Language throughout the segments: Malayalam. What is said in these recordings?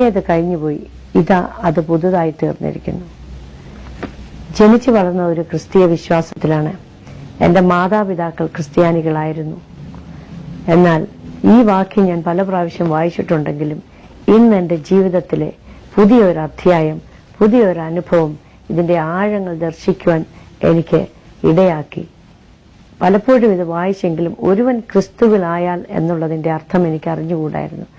അത് കഴിഞ്ഞുപോയി. അത് പുതുതായി തീർന്നിരിക്കുന്നു. ജനിച്ചു വളർന്ന ഒരു ക്രിസ്തീയ വിശ്വാസത്തിലാണ്. എന്റെ മാതാപിതാക്കൾ ക്രിസ്ത്യാനികളായിരുന്നു. എന്നാൽ ഈ വാക്യം ഞാൻ പല പ്രാവശ്യം വായിച്ചിട്ടുണ്ടെങ്കിലും ഇന്ന് എന്റെ ജീവിതത്തിലെ പുതിയൊരു അധ്യായം, പുതിയൊരു അനുഭവം, ഇതിന്റെ ആഴങ്ങൾ ദർശിക്കുവാൻ എനിക്ക് ഇടയാക്കി. പലപ്പോഴും ഇത് വായിച്ചെങ്കിലും ഒരുവൻ ക്രിസ്തുവിലായാൽ എന്നുള്ളതിന്റെ അർത്ഥം എനിക്ക് അറിഞ്ഞുകൂടായിരുന്നു.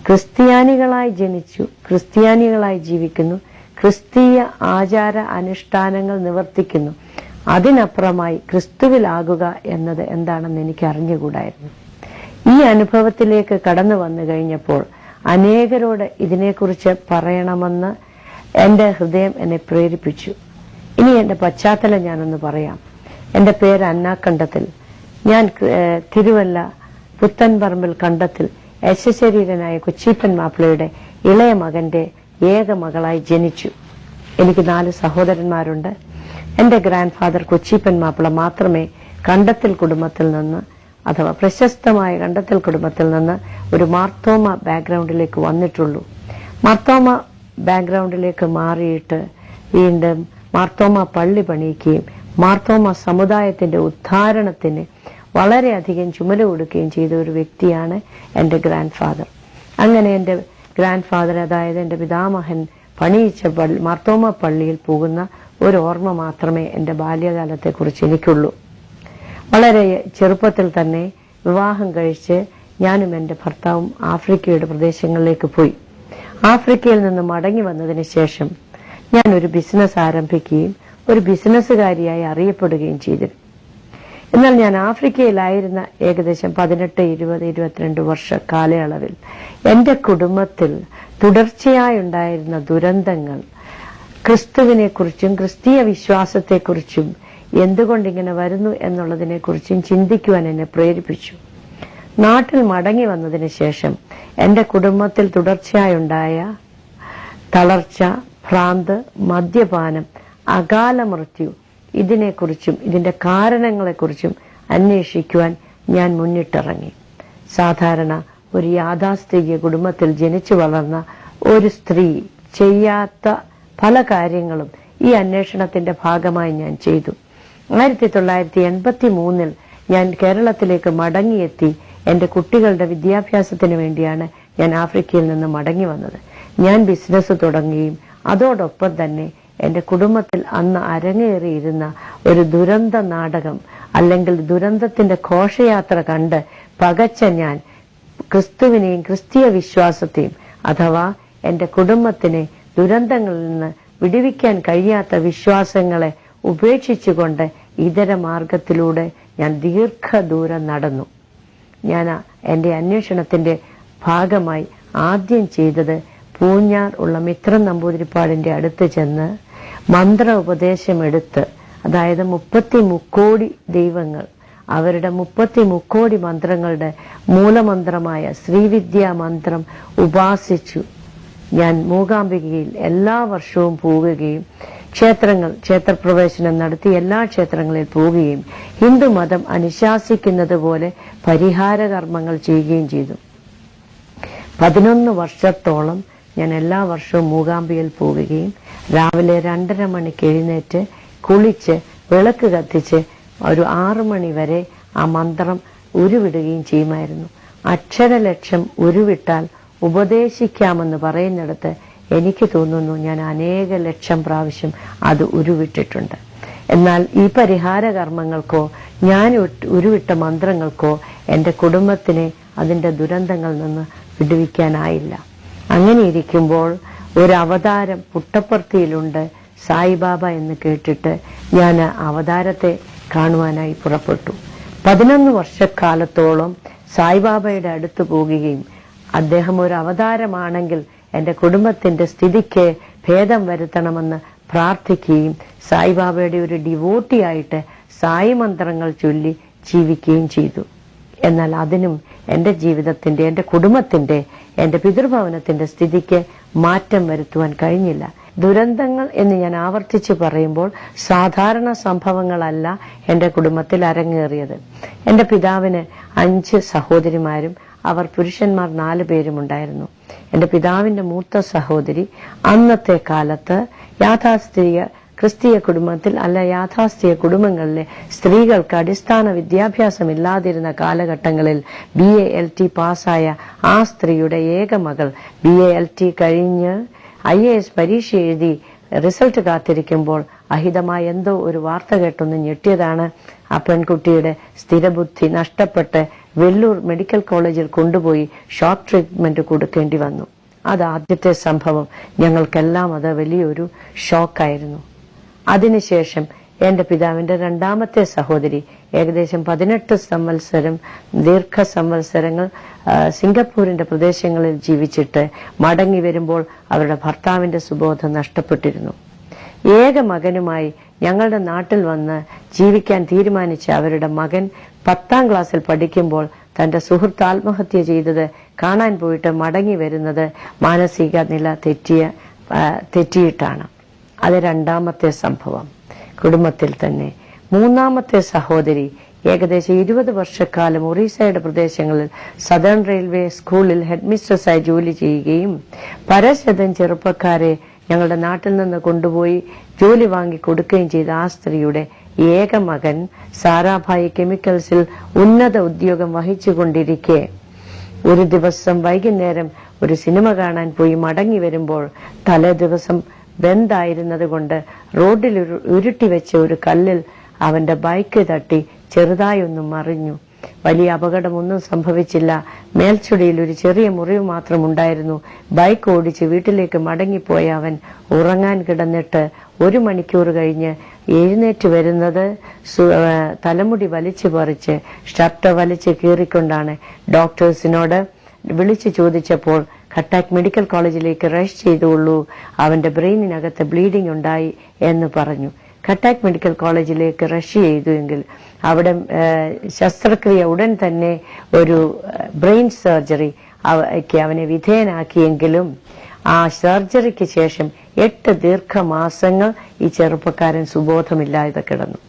ക്രിസ്ത്യാനികളായി ജനിച്ചു, ക്രിസ്ത്യാനികളായി ജീവിക്കുന്നു, ക്രിസ്തീയ ആചാര അനുഷ്ഠാനങ്ങൾ നിവർത്തിക്കുന്നു. അതിനപ്പുറമായി ക്രിസ്തുവിലാകുക എന്നത് എന്താണെന്ന് എനിക്ക് അറിഞ്ഞുകൂടായിരുന്നു. ഈ അനുഭവത്തിലേക്ക് കടന്നു വന്നു കഴിഞ്ഞപ്പോൾ അനേകരോട് ഇതിനെക്കുറിച്ച് പറയണമെന്ന് എന്റെ ഹൃദയം എന്നെ പ്രേരിപ്പിച്ചു. ഇനി എന്റെ പശ്ചാത്തലം ഞാനൊന്ന് പറയാം. എന്റെ പേര് അന്ന കണ്ടത്തിൽ. ഞാൻ തിരുവല്ല പുത്തൻപറമ്പിൽ കണ്ടത്തിൽ യശശരീരനായ കൊച്ചീപ്പൻ മാപ്പിളയുടെ ഇളയ മകന്റെ ഏക മകളായി ജനിച്ചു. എനിക്ക് 4 സഹോദരന്മാരുണ്ട്. എന്റെ ഗ്രാൻഡ് ഫാദർ കൊച്ചീപ്പൻ മാപ്പിള മാത്രമേ കണ്ടത്തിൽ കുടുംബത്തിൽ നിന്ന്, അഥവാ പ്രശസ്തമായ കണ്ടത്തിൽ കുടുംബത്തിൽ നിന്ന് ഒരു മാർത്തോമ ബാക്ക്ഗ്രൗണ്ടിലേക്ക് വന്നിട്ടുള്ളൂ. മാർത്തോമ ബാക്ക്ഗ്രൗണ്ടിലേക്ക് മാറിയിട്ട് വീണ്ടും മാർത്തോമ പള്ളി പണിയിക്കുകയും മാർത്തോമ സമുദായത്തിന്റെ ഉദ്ധാരണത്തിന് വളരെയധികം ചുമല കൊടുക്കുകയും ചെയ്ത ഒരു വ്യക്തിയാണ് എന്റെ ഗ്രാൻഡ് ഫാദർ. അങ്ങനെ എന്റെ ഗ്രാൻഡ് ഫാദർ, അതായത് എന്റെ പിതാമഹൻ പണിയിച്ച മാർത്തോമ പള്ളിയിൽ പോകുന്ന ഒരു ഓർമ്മ മാത്രമേ എന്റെ ബാല്യകാലത്തെ കുറിച്ച് എനിക്കുള്ളൂ. വളരെ ചെറുപ്പത്തിൽ തന്നെ വിവാഹം കഴിച്ച് ഞാനും എന്റെ ഭർത്താവും ആഫ്രിക്കയുടെ പ്രദേശങ്ങളിലേക്ക് പോയി. ആഫ്രിക്കയിൽ നിന്ന് മടങ്ങി വന്നതിന് ശേഷം ഞാൻ ഒരു ബിസിനസ് ആരംഭിക്കുകയും ഒരു ബിസിനസ്സുകാരിയായി അറിയപ്പെടുകയും ചെയ്തു. എന്നാൽ ഞാൻ ആഫ്രിക്കയിലായിരുന്ന ഏകദേശം 18, 20, 22 വർഷ കാലയളവിൽ എന്റെ കുടുംബത്തിൽ തുടർച്ചയായുണ്ടായിരുന്ന ദുരന്തങ്ങൾ ക്രിസ്തുവിനെ കുറിച്ചും ക്രിസ്തീയ വിശ്വാസത്തെക്കുറിച്ചും എന്തുകൊണ്ടിങ്ങനെ വരുന്നു എന്നുള്ളതിനെ കുറിച്ചും ചിന്തിക്കുവാൻ എന്നെ പ്രേരിപ്പിച്ചു. നാട്ടിൽ മടങ്ങി വന്നതിന് ശേഷം എന്റെ കുടുംബത്തിൽ തുടർച്ചയായുണ്ടായ തളർച്ച, ഭ്രാന്ത്, മദ്യപാനം, അകാല മൃത്യു, ഇതിനെക്കുറിച്ചും ഇതിന്റെ കാരണങ്ങളെക്കുറിച്ചും അന്വേഷിക്കുവാൻ ഞാൻ മുന്നിട്ടിറങ്ങി. സാധാരണ ഒരു യാഥാസ്ഥിതിക കുടുംബത്തിൽ ജനിച്ചു വളർന്ന ഒരു സ്ത്രീ ചെയ്യാത്ത പല കാര്യങ്ങളും ഈ അന്വേഷണത്തിന്റെ ഭാഗമായി ഞാൻ ചെയ്തു. 1983 ഞാൻ കേരളത്തിലേക്ക് മടങ്ങിയെത്തി. എന്റെ കുട്ടികളുടെ വിദ്യാഭ്യാസത്തിന് വേണ്ടിയാണ് ഞാൻ ആഫ്രിക്കയിൽ നിന്ന് മടങ്ങി വന്നത്. ഞാൻ ബിസിനസ് തുടങ്ങുകയും അതോടൊപ്പം തന്നെ എന്റെ കുടുംബത്തിൽ അന്ന് അരങ്ങേറിയിരുന്ന ഒരു ദുരന്ത നാടകം അല്ലെങ്കിൽ ദുരന്തത്തിന്റെ ഘോഷയാത്ര കണ്ട് പകച്ച ഞാൻ ക്രിസ്തുവിനെയും ക്രിസ്തീയ വിശ്വാസത്തെയും, അഥവാ എന്റെ കുടുംബത്തിനെ ദുരന്തങ്ങളിൽ നിന്ന് വിടുവിക്കാൻ കഴിയാത്ത വിശ്വാസങ്ങളെ ഉപേക്ഷിച്ചുകൊണ്ട് ഇതര മാർഗത്തിലൂടെ ഞാൻ ദീർഘദൂരം നടന്നു. ഞാൻ എന്റെ അന്വേഷണത്തിന്റെ ഭാഗമായി ആദ്യം ചെയ്തത് പൂഞ്ഞാർ ഉള്ള മിത്രൻ നമ്പൂതിരിപ്പാടിന്റെ അടുത്ത് ചെന്ന് മന്ത്ര ഉപദേശമെടുത്ത്, അതായത് 30 മുക്കോടി ദൈവങ്ങൾ, അവരുടെ 30 മുക്കോടി മന്ത്രങ്ങളുടെ മൂലമന്ത്രമായ ശ്രീവിദ്യാ മന്ത്രം ഉപാസിച്ചു. ഞാൻ മൂകാംബികയിൽ എല്ലാ വർഷവും പോവുകയും ക്ഷേത്രപ്രവേശനം നടത്തി എല്ലാ ക്ഷേത്രങ്ങളിൽ പോവുകയും ഹിന്ദുമതം അനുശാസിക്കുന്നത് പോലെ പരിഹാര കർമ്മങ്ങൾ ചെയ്യുകയും ചെയ്തു. 11 വർഷത്തോളം ഞാൻ എല്ലാ വർഷവും മൂകാംബികയിൽ പോവുകയും രാവിലെ 2:30 മണിക്ക് എഴുന്നേറ്റ് കുളിച്ച് വിളക്ക് കത്തിച്ച് ഒരു 6 മണി വരെ ആ മന്ത്രം ഉരുവിടുകയും ചെയ്യുമായിരുന്നു. അക്ഷരലക്ഷം ഉരുവിട്ടാൽ ഉപദേശിക്കാമെന്ന് പറയുന്നിടത്ത് എനിക്ക് തോന്നുന്നു ഞാൻ അനേക ലക്ഷം പ്രാവശ്യം അത് ഉരുവിട്ടിട്ടുണ്ട്. എന്നാൽ ഈ പരിഹാര കർമ്മങ്ങൾക്കോ ഞാൻ ഉരുവിട്ട മന്ത്രങ്ങൾക്കോ എന്റെ കുടുംബത്തിനെ അതിന്റെ ദുരന്തങ്ങളിൽ നിന്ന് വിടുവിക്കാനായില്ല. അങ്ങനെ ഇരിക്കുമ്പോൾ ഒരു അവതാരം പുട്ടപ്പർത്തിയിലുണ്ട്, സായിബാബ എന്ന് കേട്ടിട്ട് ഞാൻ അവതാരത്തെ കാണുവാനായി പുറപ്പെട്ടു. 11 വർഷക്കാലത്തോളം സായിബാബയുടെ അടുത്ത് പോകുകയും അദ്ദേഹം ഒരു അവതാരമാണെങ്കിൽ എന്റെ കുടുംബത്തിന്റെ സ്ഥിതിക്ക് ഭേദം വരുത്തണമെന്ന് പ്രാർത്ഥിക്കുകയും സായിബാബയുടെ ഒരു ഡിവോട്ടിയായിട്ട് സായി മന്ത്രങ്ങൾ ചൊല്ലി ജീവിക്കുകയും ചെയ്തു. എന്നാൽ അതിനും എന്റെ ജീവിതത്തിന്റെ, എന്റെ കുടുംബത്തിന്റെ, എന്റെ പിതൃഭവനത്തിന്റെ സ്ഥിതിക്ക് മാറ്റം വരുത്തുവാൻ കഴിഞ്ഞില്ല. ദുരന്തങ്ങൾ എന്ന് ഞാൻ ആവർത്തിച്ച് പറയുമ്പോൾ സാധാരണ സംഭവങ്ങളല്ല എന്റെ കുടുംബത്തിൽ അരങ്ങേറിയത്. എന്റെ പിതാവിന് 5 സഹോദരിമാരും അവർ പുരുഷന്മാർ 4 പേരുമുണ്ടായിരുന്നു. എന്റെ പിതാവിന്റെ മൂത്ത സഹോദരി അന്നത്തെ കാലത്ത് യാഥാസ്ഥിതിക ക്രിസ്തീയ കുടുംബത്തിൽ അല്ല യാഥാസ്ഥിതിക കുടുംബങ്ങളിലെ സ്ത്രീകൾക്ക് അടിസ്ഥാന വിദ്യാഭ്യാസം ഇല്ലാതിരുന്ന കാലഘട്ടങ്ങളിൽ BALT പാസ്സായ ആ സ്ത്രീയുടെ ഏക മകൾ BALT കഴിഞ്ഞ് IAS പരീക്ഷ എഴുതി റിസൾട്ട് കാത്തിരിക്കുമ്പോൾ അഹിതമായ എന്തോ ഒരു വാർത്ത കേട്ടൊന്ന് ഞെട്ടിയതാണ്. ആ പെൺകുട്ടിയുടെ സ്ഥിരബുദ്ധി നഷ്ടപ്പെട്ട് വെല്ലൂർ മെഡിക്കൽ കോളേജിൽ കൊണ്ടുപോയി ഷോക്ക് ട്രീറ്റ്മെന്റ് കൊടുക്കേണ്ടി വന്നു. അത് ആദ്യത്തെ സംഭവം. ഞങ്ങൾക്കെല്ലാം അത് വലിയൊരു ഷോക്കായിരുന്നു. അതിനുശേഷം എന്റെ പിതാവിന്റെ രണ്ടാമത്തെ സഹോദരി ഏകദേശം 18 സംവത്സരം ദീർഘ സംവത്സരങ്ങൾ സിംഗപ്പൂരിന്റെ പ്രദേശങ്ങളിൽ ജീവിച്ചിട്ട് മടങ്ങി വരുമ്പോൾ അവരുടെ ഭർത്താവിന്റെ സുബോധം നഷ്ടപ്പെട്ടിരുന്നു. ഏക മകനുമായി ഞങ്ങളുടെ നാട്ടിൽ വന്ന് ജീവിക്കാൻ തീരുമാനിച്ച അവരുടെ മകൻ 10ാം ക്ലാസ്സിൽ പഠിക്കുമ്പോൾ തന്റെ സുഹൃത്ത് ആത്മഹത്യ ചെയ്തത് കാണാൻ പോയിട്ട് മടങ്ങി വരുന്നത് മാനസിക നില തെറ്റിയിട്ടാണ്. അത് രണ്ടാമത്തെ സംഭവം. കുടുംബത്തിൽ തന്നെ മൂന്നാമത്തെ സഹോദരി ഏകദേശം 20 വർഷക്കാലം ഒറീസയുടെ പ്രദേശങ്ങളിൽ സദേൺ റെയിൽവേ സ്കൂളിൽ ഹെഡ് മിസ്ട്രസായി ജോലി ചെയ്യുകയും പരശതം ചെറുപ്പക്കാരെ ഞങ്ങളുടെ നാട്ടിൽ നിന്ന് കൊണ്ടുപോയി ജോലി വാങ്ങി കൊടുക്കുകയും ചെയ്ത ആ സ്ത്രീയുടെ ഏക മകൻ സാരാഭായി കെമിക്കൽസിൽ ഉന്നത ഉദ്യോഗം വഹിച്ചുകൊണ്ടിരിക്കെ ഒരു ദിവസം വൈകുന്നേരം ഒരു സിനിമ കാണാൻ പോയി മടങ്ങി വരുമ്പോൾ തലേ ദിവസം ബന്ധായിരുന്നത് കൊണ്ട് റോഡിൽ ഉരുട്ടിവെച്ച ഒരു കല്ലിൽ അവന്റെ ബൈക്ക് തട്ടി ചെറുതായി ഒന്ന് മറിഞ്ഞു. വലിയ അപകടമൊന്നും സംഭവിച്ചില്ല. മേൽച്ചുടിയിൽ ഒരു ചെറിയ മുറിവ് മാത്രം ഉണ്ടായിരുന്നു. ബൈക്ക് ഓടിച്ച് വീട്ടിലേക്ക് മടങ്ങിപ്പോയ അവൻ ഉറങ്ങാൻ കിടന്നിട്ട് 1 മണിക്കൂർ കഴിഞ്ഞ് എഴുന്നേറ്റ് വരുന്നത് തലമുടി വലിച്ചു പറിച്ച് ഷർട്ട് വലിച്ച് കീറിക്കൊണ്ടാണ്. ഡോക്ടേഴ്സിനോട് വിളിച്ചു ചോദിച്ചപ്പോൾ കട്ടാക്ക് മെഡിക്കൽ കോളേജിലേക്ക് റഷ് ചെയ്തുള്ളൂ, അവന്റെ ബ്രെയിനിനകത്ത് ബ്ലീഡിംഗ് ഉണ്ടായി എന്ന് പറഞ്ഞു. കട്ടാക്ക് മെഡിക്കൽ കോളേജിലേക്ക് റഷ് ചെയ്തുവെങ്കിൽ അവിടെ ശസ്ത്രക്രിയ ഉടൻ തന്നെ ഒരു ബ്രെയിൻ സർജറി അവനെ വിധേയനാക്കിയെങ്കിലും ആ സർജറിക്ക് ശേഷം 8 ദീർഘമാസങ്ങൾ ഈ ചെറുപ്പക്കാരൻ സുബോധമില്ലാതെ കിടന്നു.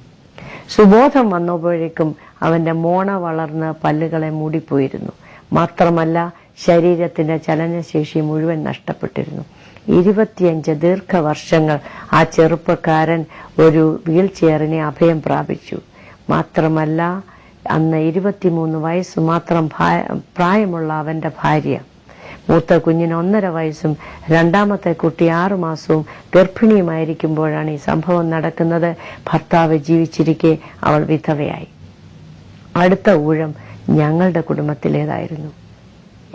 സുബോധം വന്നപ്പോഴേക്കും അവന്റെ മോണ വളർന്ന് പല്ലുകളെ മൂടിപ്പോയിരുന്നു. മാത്രമല്ല ശരീരത്തിന്റെ ചലനശേഷി മുഴുവൻ നഷ്ടപ്പെട്ടിരുന്നു. 25 ദീർഘവർഷങ്ങൾ ആ ചെറുപ്പക്കാരൻ ഒരു വീൽ ചെയറിനെ അഭയം പ്രാപിച്ചു. മാത്രമല്ല അന്ന് 23 വയസ്സ് മാത്രം പ്രായമുള്ള അവന്റെ ഭാര്യ, മൂത്ത കുഞ്ഞിന് 1.5 വയസ്സും രണ്ടാമത്തെ കുട്ടി 6 മാസവും ഗർഭിണിയുമായിരിക്കുമ്പോഴാണ് ഈ സംഭവം നടക്കുന്നത്. ഭർത്താവ് ജീവിച്ചിരിക്കെ അവൾ വിധവയായി. അടുത്ത ഊഴം ഞങ്ങളുടെ കുടുംബത്തിലേതായിരുന്നു.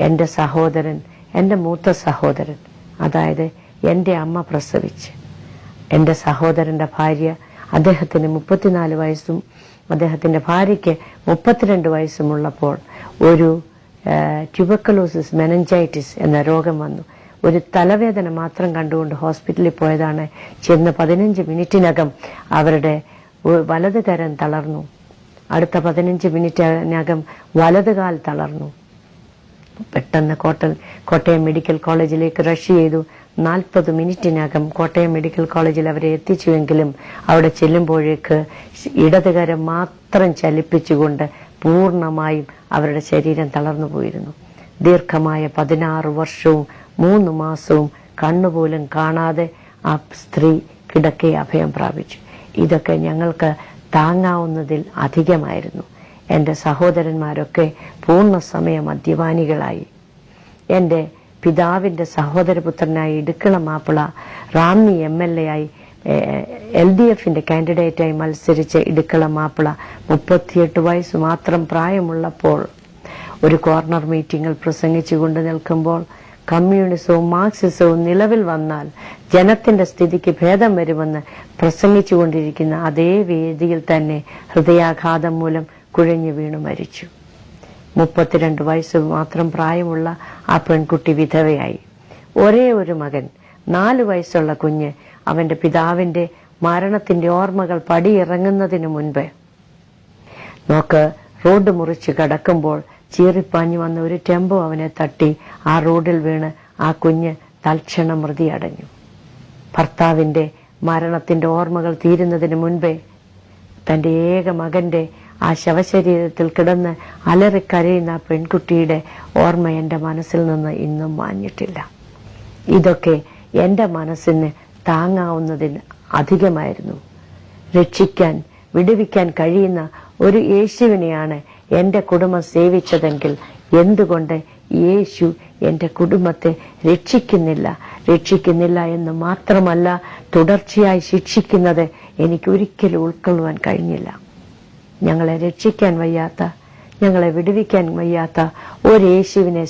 എന്റെ സഹോദരൻ, എന്റെ മൂത്ത സഹോദരൻ, അതായത് എന്റെ അമ്മ പ്രസവിച്ച് എന്റെ സഹോദരന്റെ ഭാര്യ, അദ്ദേഹത്തിന് 34 വയസ്സും അദ്ദേഹത്തിന്റെ ഭാര്യയ്ക്ക് 32 വയസ്സുമുള്ളപ്പോൾ ഒരു ട്യൂബർക്കുലോസിസ് മെനഞ്ചൈറ്റിസ് എന്ന രോഗം വന്നു. ഒരു തലവേദന മാത്രം കണ്ടുകൊണ്ട് ഹോസ്പിറ്റലിൽ പോയതാണ്. ചെന്ന് 15 മിനിറ്റിനകം അവരുടെ വലത് കരം തളർന്നു. അടുത്ത 15 മിനിറ്റിനകം വലതുകാൽ തളർന്നു. പെട്ടെന്ന് കോട്ടയം മെഡിക്കൽ കോളേജിലേക്ക് റഷ് ചെയ്തു. 40 മിനിറ്റിനകം കോട്ടയം മെഡിക്കൽ കോളേജിൽ അവരെ എത്തിച്ചുവെങ്കിലും അവിടെ ചെല്ലുമ്പോഴേക്ക് ഇടതുകരം മാത്രം ചലിപ്പിച്ചുകൊണ്ട് പൂർണ്ണമായും അവരുടെ ശരീരം തളർന്നു പോയിരുന്നു. ദീർഘമായ 16 വർഷവും 3 മാസവും കണ്ണുപോലും കാണാതെ ആ സ്ത്രീ കിടക്കെ അഭയം പ്രാപിച്ചു. ഇതൊക്കെ ഞങ്ങൾക്ക് താങ്ങാവുന്നതിൽ അധികമായിരുന്നു. എന്റെ സഹോദരന്മാരൊക്കെ പൂർണ്ണസമയ മദ്യപാനികളായി. എന്റെ പിതാവിന്റെ സഹോദരപുത്രനായി ഇടുക്കള മാപ്പിള റാന്നി MLA ആയി LDFന്റെ കാൻഡിഡേറ്റായി മത്സരിച്ച ഇടുക്കള മാപ്പിള 38 വയസ്സ് മാത്രം പ്രായമുള്ളപ്പോൾ ഒരു കോർണർ മീറ്റിംഗിൽ പ്രസംഗിച്ചുകൊണ്ട് നിൽക്കുമ്പോൾ കമ്മ്യൂണിസവും മാർക്സിസവും നിലവിൽ വന്നാൽ ജനത്തിന്റെ സ്ഥിതിക്ക് ഭേദം വരുമെന്ന് പ്രസംഗിച്ചുകൊണ്ടിരിക്കുന്ന അതേ വേദിയിൽ തന്നെ ഹൃദയാഘാതം മൂലം കുഴഞ്ഞു വീണു മരിച്ചു. 32 വയസ്സ് മാത്രം പ്രായമുള്ള ആ പെൺകുട്ടി വിധവയായി. ഒരേ ഒരു മകൻ, 4 വയസ്സുള്ള കുഞ്ഞ്, അവന്റെ പിതാവിന്റെ മരണത്തിന്റെ ഓർമ്മകൾ പടിയിറങ്ങുന്നതിനു മുൻപ് റോഡ് മുറിച്ച് കടക്കുമ്പോൾ ചീറിപ്പാഞ്ഞു വന്ന ഒരു ടെമ്പോ അവനെ തട്ടി ആ റോഡിൽ വീണ് ആ കുഞ്ഞ് തൽക്ഷണം മൃതിയടഞ്ഞു. ഭർത്താവിന്റെ മരണത്തിന്റെ ഓർമ്മകൾ തീരുന്നതിന് മുൻപേ തന്റെ ഏക മകന്റെ ആ ശവശരീരത്തിൽ കിടന്ന് അലറിക്കരയുന്ന ആ പെൺകുട്ടിയുടെ ഓർമ്മ എന്റെ മനസ്സിൽ നിന്ന് ഇന്നും മാഞ്ഞിട്ടില്ല. ഇതൊക്കെ എന്റെ മനസ്സിന് താങ്ങാവുന്നതിന് അധികമായിരുന്നു. രക്ഷിക്കാൻ, വിടുവിക്കാൻ കഴിയുന്ന ഒരു യേശുവിനെയാണ് എന്റെ കുടുംബം സേവിച്ചതെങ്കിൽ എന്തുകൊണ്ട് യേശു എന്റെ കുടുംബത്തെ രക്ഷിക്കുന്നില്ല എന്ന് മാത്രമല്ല, തുടർച്ചയായി ശിക്ഷിക്കുന്നത് എനിക്ക് ഒരിക്കലും ഉൾക്കൊള്ളുവാൻ കഴിഞ്ഞില്ല. ഞങ്ങളെ രക്ഷിക്കാൻ വയ്യാത്ത, ഞങ്ങളെ വിടുവിക്കാൻ വയ്യാത്ത ഒരു യേശുവിനെ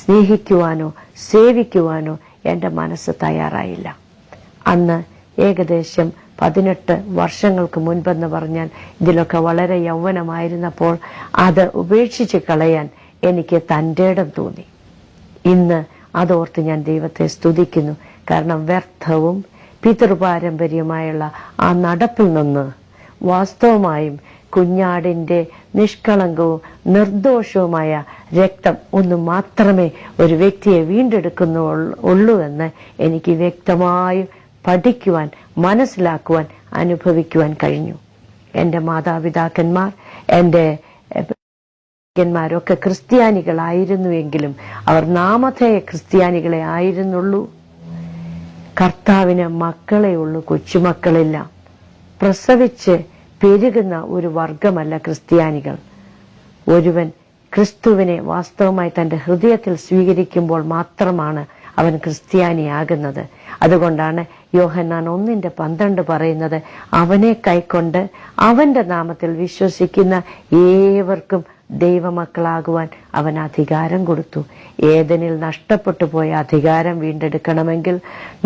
സ്നേഹിക്കുവാനോ സേവിക്കുവാനോ എന്റെ മനസ്സ് തയ്യാറായില്ല. അന്ന് ഏകദേശം 18 വർഷങ്ങൾക്ക് മുൻപെന്ന് പറഞ്ഞാൽ ഇതിലൊക്കെ വളരെ യൗവനമായിരുന്നപ്പോൾ അത് ഉപേക്ഷിച്ച് കളയാൻ എനിക്ക് തന്റെ ഇടം തോന്നി. ഇന്ന് അതോർത്ത് ഞാൻ ദൈവത്തെ സ്തുതിക്കുന്നു. കാരണം വ്യർത്ഥവും പിതൃപാരമ്പര്യമായുള്ള ആ നടപ്പിൽ നിന്ന് വാസ്തവമായും കുഞ്ഞാടിന്റെ നിഷ്കളങ്കവും നിർദോഷവുമായ രക്തം ഒന്ന് മാത്രമേ ഒരു വ്യക്തിയെ വീണ്ടെടുക്കുന്നുള്ളൂ എന്ന് എനിക്ക് വ്യക്തമായും പഠിക്കുവാൻ, മനസ്സിലാക്കുവാൻ, അനുഭവിക്കുവാൻ കഴിഞ്ഞു. എന്റെ മാതാപിതാക്കന്മാർ, എന്റെ ൊക്കെ ക്രിസ്ത്യാനികളായിരുന്നുവെങ്കിലും അവർ നാമധേയ ക്രിസ്ത്യാനികളെ ആയിരുന്നുള്ളൂ. കർത്താവിന് മക്കളെ ഉള്ളൂ, കൊച്ചുമക്കളില്ല. പ്രസവിച്ച് പെരുകുന്ന ഒരു വർഗമല്ല ക്രിസ്ത്യാനികൾ. ഒരുവൻ ക്രിസ്തുവിനെ വാസ്തവമായി തന്റെ ഹൃദയത്തിൽ സ്വീകരിക്കുമ്പോൾ മാത്രമാണ് അവൻ ക്രിസ്ത്യാനിയാകുന്നത്. അതുകൊണ്ടാണ് യോഹന്നാൻ 1:12 പറയുന്നത്, അവനെ കൈക്കൊണ്ട് അവന്റെ നാമത്തിൽ വിശ്വസിക്കുന്ന ഏവർക്കും ദൈവമക്കളാകുവാൻ അവൻ അധികാരം കൊടുത്തു. ഏദനിൽ നഷ്ടപ്പെട്ടു പോയ അധികാരം വീണ്ടെടുക്കണമെങ്കിൽ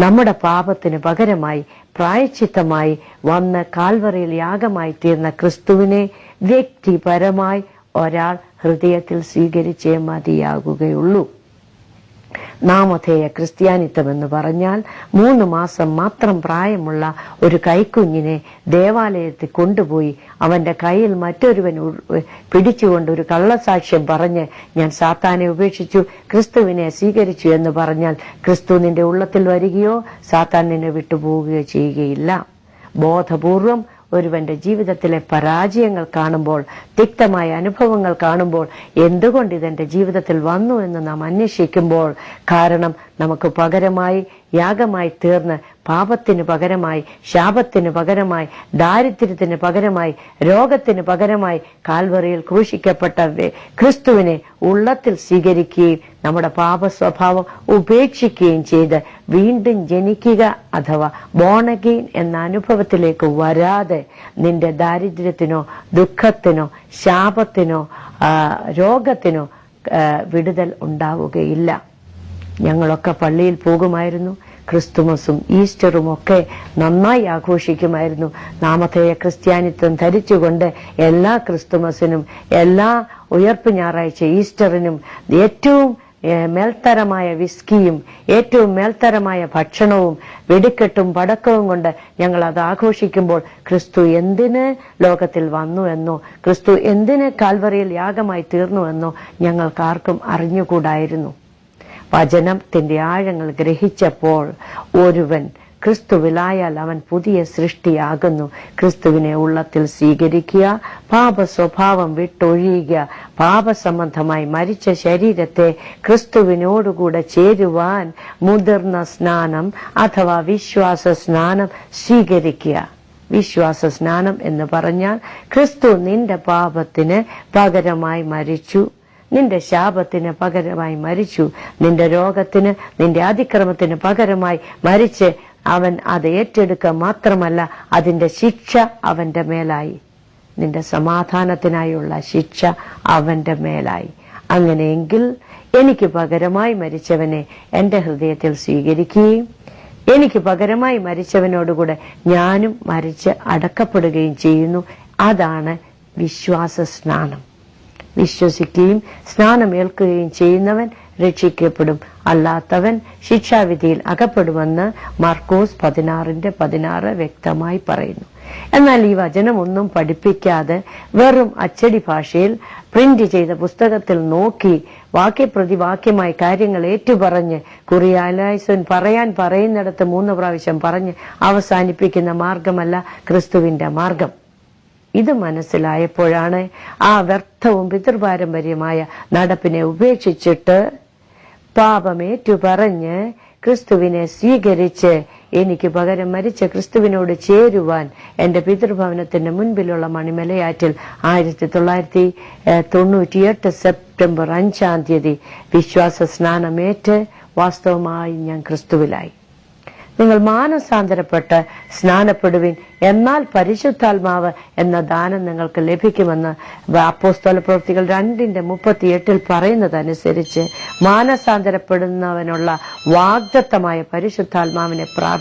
നമ്മുടെ പാപത്തിന് പകരമായി പ്രായശ്ചിത്തമായി വന്ന് കാൽവറിയിൽ യാഗമായി തീർന്ന ക്രിസ്തുവിനെ വ്യക്തിപരമായി ഒരാൾ ഹൃദയത്തിൽ സ്വീകരിച്ചേ മതിയാകുകയുള്ളൂ. നാമധേയ ക്രിസ്ത്യാനിത്വം എന്ന് പറഞ്ഞാൽ 3 മാസം മാത്രം പ്രായമുള്ള ഒരു കൈക്കുഞ്ഞിനെ ദേവാലയത്തിൽ കൊണ്ടുപോയി അവന്റെ കയ്യിൽ മറ്റൊരുവൻ പിടിച്ചുകൊണ്ട് ഒരു കള്ളസാക്ഷ്യം പറഞ്ഞ് ഞാൻ സാത്താനെ ഉപേക്ഷിച്ചു, ക്രിസ്തുവിനെ സ്വീകരിച്ചു എന്ന് പറഞ്ഞാൽ ക്രിസ്തു നിന്റെ ഉള്ളത്തിൽ വരികയോ സാത്താൻ നിന്നെ വിട്ടുപോവുകയോ ചെയ്യുകയില്ല. ബോധപൂർവം ഒരുവന്റെ ജീവിതത്തിലെ പരാജയങ്ങൾ കാണുമ്പോൾ, തിക്തമായ അനുഭവങ്ങൾ കാണുമ്പോൾ എന്തുകൊണ്ട് ഇതെന്റെ ജീവിതത്തിൽ വന്നു എന്ന് നാം അന്വേഷിക്കുമ്പോൾ, കാരണം നമുക്ക് പകരമായി യാഗമായി തീർന്ന് പാപത്തിന് പകരമായി, ശാപത്തിന് പകരമായി, ദാരിദ്ര്യത്തിന് പകരമായി, രോഗത്തിന് പകരമായി കാൽവറിയിൽ ക്രൂശിക്കപ്പെട്ട ക്രിസ്തുവിനെ ഉള്ളത്തിൽ സ്വീകരിക്കുകയും നമ്മുടെ പാപ സ്വഭാവം ഉപേക്ഷിക്കുകയും ചെയ്ത് വീണ്ടും ജനിക്കുക അഥവാ ബോൺ അഗെയിൻ എന്ന അനുഭവത്തിലേക്ക് വരാതെ നിന്റെ ദാരിദ്ര്യത്തിനോ ദുഃഖത്തിനോ ശാപത്തിനോ രോഗത്തിനോ വിടുതൽ ഉണ്ടാവുകയില്ല. ഞങ്ങളൊക്കെ പള്ളിയിൽ പോകുമായിരുന്നു. ക്രിസ്തുമസും ഈസ്റ്ററും ഒക്കെ നന്നായി ആഘോഷിക്കുമായിരുന്നു. നാമധേയ ക്രിസ്ത്യാനിത്വം ധരിച്ചുകൊണ്ട് എല്ലാ ക്രിസ്തുമസിനും, എല്ലാ ഉയർപ്പ് ഞായറാഴ്ച ഈസ്റ്ററിനും ഏറ്റവും മേൽത്തരമായ വിസ്കിയും ഏറ്റവും മേൽത്തരമായ ഭക്ഷണവും വെടിക്കെട്ടും പടക്കവും കൊണ്ട് ഞങ്ങൾ അത് ആഘോഷിക്കുമ്പോൾ ക്രിസ്തു എന്തിന് ലോകത്തിൽ വന്നു എന്നോ, ക്രിസ്തു എന്തിന് കാൽവറിയിൽ യാഗമായി തീർന്നുവെന്നോ ഞങ്ങൾക്കാർക്കും അറിഞ്ഞുകൂടായിരുന്നു. വചനത്തിന്റെ ആഴങ്ങൾ ഗ്രഹിച്ചപ്പോൾ ഒരുവൻ ക്രിസ്തുവിലായാൽ അവൻ പുതിയ സൃഷ്ടിയാകുന്നു. ക്രിസ്തുവിനെ ഉള്ളത്തിൽ സ്വീകരിക്കുക, പാപ സ്വഭാവം വിട്ടൊഴിയുക, പാപസംബന്ധമായി മരിച്ച ശരീരത്തെ ക്രിസ്തുവിനോടുകൂടെ ചേരുവാൻ മുതിർന്ന സ്നാനം അഥവാ വിശ്വാസ സ്നാനം സ്വീകരിക്കുക. വിശ്വാസ സ്നാനം എന്ന് പറഞ്ഞാൽ ക്രിസ്തു നിന്റെ പാപത്തിന് പകരമായി മരിച്ചു, നിന്റെ ശാപത്തിന് പകരമായി മരിച്ചു, നിന്റെ രോഗത്തിന്, നിന്റെ അതിക്രമത്തിന് പകരമായി മരിച്ച് അവൻ അത് ഏറ്റെടുക്കുക മാത്രമല്ല അതിന്റെ ശിക്ഷ അവന്റെ മേലായി, നിന്റെ സമാധാനത്തിനായുള്ള ശിക്ഷ അവന്റെ മേലായി. അങ്ങനെയെങ്കിൽ എനിക്ക് പകരമായി മരിച്ചവനെ എന്റെ ഹൃദയത്തിൽ സ്വീകരിക്കുകയും എനിക്ക് പകരമായി മരിച്ചവനോടുകൂടെ ഞാനും മരിച്ച് അടക്കപ്പെടുകയും ചെയ്യുന്നു. അതാണ് വിശ്വാസ സ്നാനം. വിശ്വസിക്കുകയും സ്നാനമേൽക്കുകയും ചെയ്യുന്നവൻ രക്ഷിക്കപ്പെടും, അല്ലാത്തവൻ ശിക്ഷാവിധിയിൽ അകപ്പെടുമെന്ന് മാർക്കോസ് 16:16 വ്യക്തമായി പറയുന്നു. എന്നാൽ ഈ വചനം ഒന്നും പഠിപ്പിക്കാതെ വെറും അച്ചടി ഭാഷയിൽ പ്രിന്റ് ചെയ്ത പുസ്തകത്തിൽ നോക്കി വാക്യപ്രതി വാക്യമായി കാര്യങ്ങൾ ഏറ്റുപറഞ്ഞ് കുറിയാലായ്സൻ പറയുന്നിടത്ത് 3 പ്രാവശ്യം പറഞ്ഞ് അവസാനിപ്പിക്കുന്ന മാർഗമല്ല ക്രിസ്തുവിന്റെ മാർഗം. ഇത് മനസ്സിലായപ്പോഴാണ് ആ വ്യർത്ഥവും പിതൃപാരമ്പര്യമായ നടപ്പിനെ ഉപേക്ഷിച്ചിട്ട് പാപമേറ്റു പറഞ്ഞ് ക്രിസ്തുവിനെ സ്വീകരിച്ച് എനിക്ക് പകരം മരിച്ച ക്രിസ്തുവിനോട് ചേരുവാൻ എന്റെ പിതൃഭവനത്തിന്റെ മുൻപിലുള്ള മണിമലയാറ്റിൽ 1998 സെപ്റ്റംബർ 5 വിശ്വാസ സ്നാനമേറ്റ് വാസ്തവമായി ഞാൻ ക്രിസ്തുവിലായി. നിങ്ങൾ മാനസാന്തരപ്പെട്ട് സ്നാനപ്പെടുവിൻ, എന്നാൽ പരിശുദ്ധാത്മാവ് എന്ന ദാനം നിങ്ങൾക്ക് ലഭിക്കുമെന്ന് അപ്പോസ്തല പ്രവൃത്തികൾ 2:38 പറയുന്നതനുസരിച്ച് മാനസാന്തരപ്പെടുന്നവനുള്ള വാഗ്ദത്തമായ പരിശുദ്ധാത്മാവിനെ